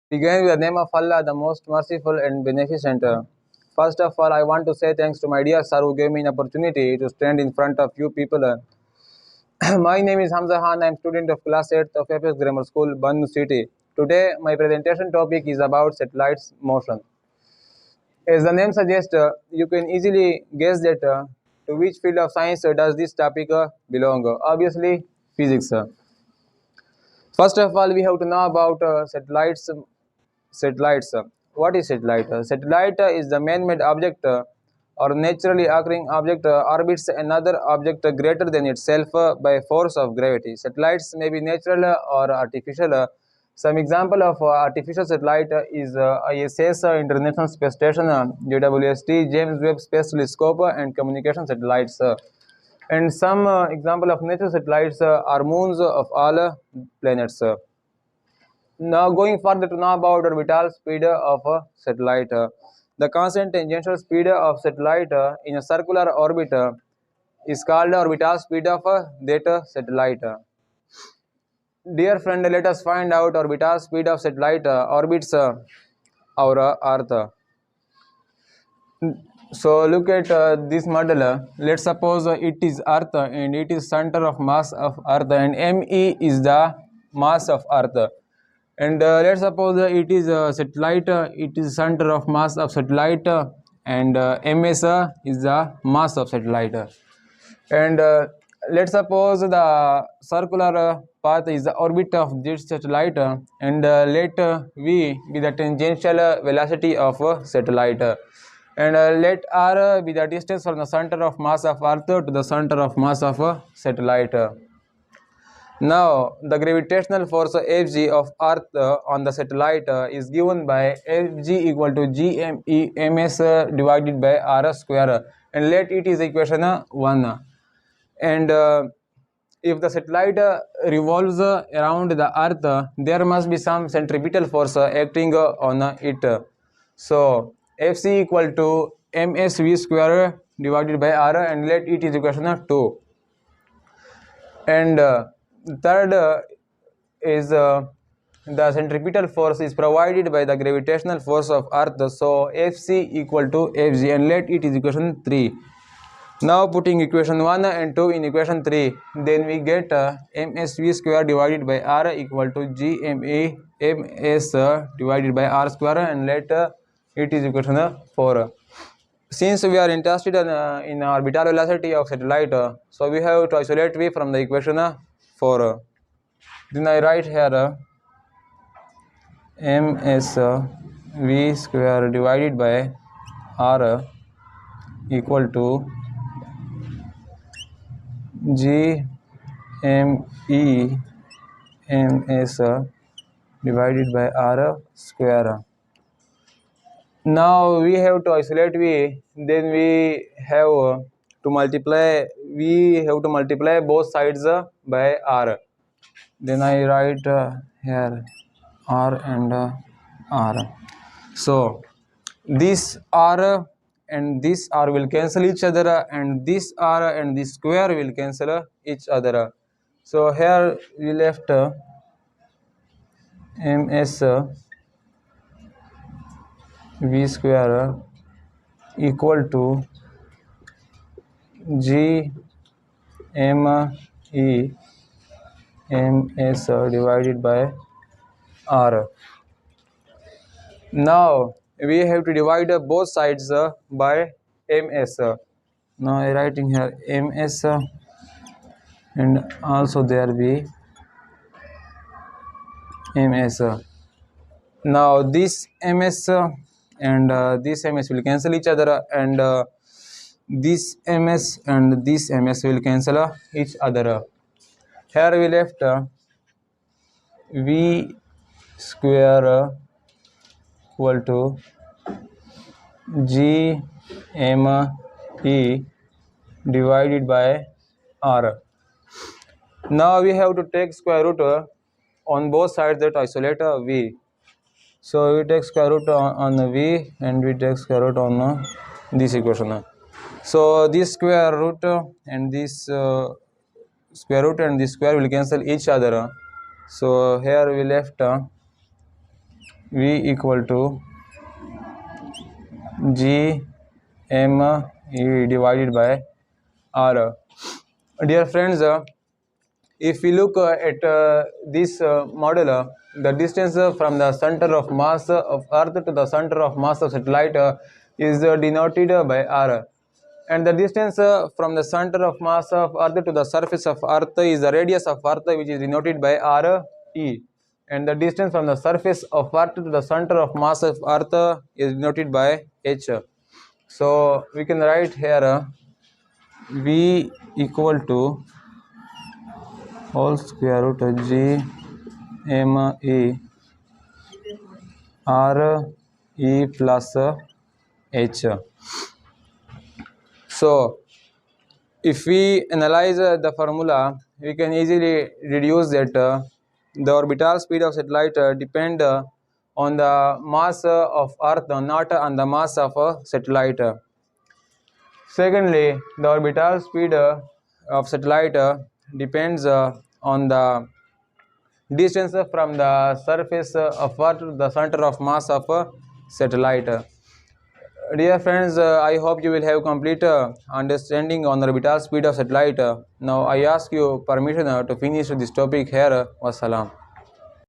Began with the name of Allah, the most merciful and beneficent. First of all, I want to say thanks to my dear sir who gave me an opportunity to stand in front of you people. My name is Hamza. I am student of class 8th of FS Grammar School, Bannu City. Today, my presentation topic is about satellites motion. As the name suggests, you can easily guess that to which field of science does this topic belong. Obviously, physics. First of all, we have to know about satellites. Satellites. What is satellite? Satellite is the man-made object or naturally occurring object orbits another object greater than itself by force of gravity. Satellites may be natural or artificial. Some example of artificial satellite is ISS, International Space Station, JWST, James Webb Space Telescope, and communication satellites. And some example of natural satellites are moons of all planets. Now going further to know about orbital speed of a satellite. The constant tangential speed of satellite in a circular orbit is called orbital speed of that satellite. Dear friend, let us find out orbital speed of satellite orbits our Earth. So look at this model. Let's suppose it is Earth and it is center of mass of Earth and ME is the mass of Earth. And let's suppose it is a satellite, it is center of mass of satellite and ms is the mass of satellite. And let's suppose the circular path is the orbit of this satellite and let v be the tangential velocity of satellite, and let r be the distance from the center of mass of earth to the center of mass of satellite. Now, the gravitational force Fg of Earth on the satellite is given by Fg equal to Gme ms divided by r square, and let it is equation 1. And if the satellite revolves around the Earth, there must be some centripetal force acting on it. So, Fc equal to msv square divided by r, and let it is equation 2. And third is the centripetal force is provided by the gravitational force of earth, so Fc equal to Fg, and let it is equation 3. Now putting equation 1 and 2 in equation 3, then we get msv square divided by r equal to gme ms divided by r square, and let it is equation 4. Since we are interested in orbital velocity of satellite, so we have to isolate v from the equation 4. Then I write here ms v square divided by r equal to g m e ms divided by r square. Now we have to isolate v, then we have to multiply both sides by r. Then I write here r and r. So this r and this r will cancel each other, and this r and this square will cancel each other. So here we left ms v square equal to g m e ms divided by r. Now we have to divide both sides by ms. Now I writing here ms and also there be ms. Now this ms and this ms will cancel each other, and this ms and this ms will cancel each other. Here we left v square equal to g m e divided by r. Now we have to take square root on both sides that isolate v. So we take square root on v, and we take square root on this equation. So this square root and this square root and this square will cancel each other. So here we left V equal to G M E divided by R. Dear friends, if we look at this model, the distance from the center of mass of Earth to the center of mass of satellite is denoted by R. And the distance from the center of mass of Earth to the surface of Earth is the radius of Earth, which is denoted by R E. And the distance from the surface of Earth to the center of mass of Earth is denoted by H. So we can write here V equal to whole square root of G M E R E plus H. So if we analyze the formula, we can easily reduce that the orbital speed of satellite depend on the mass of Earth, not on the mass of satellite. Secondly, the orbital speed of satellite depends on the distance from the surface of Earth to the center of mass of satellite. Dear friends, I hope you will have complete understanding on the orbital speed of satellite. Now I ask you permission to finish this topic here. Wassalam.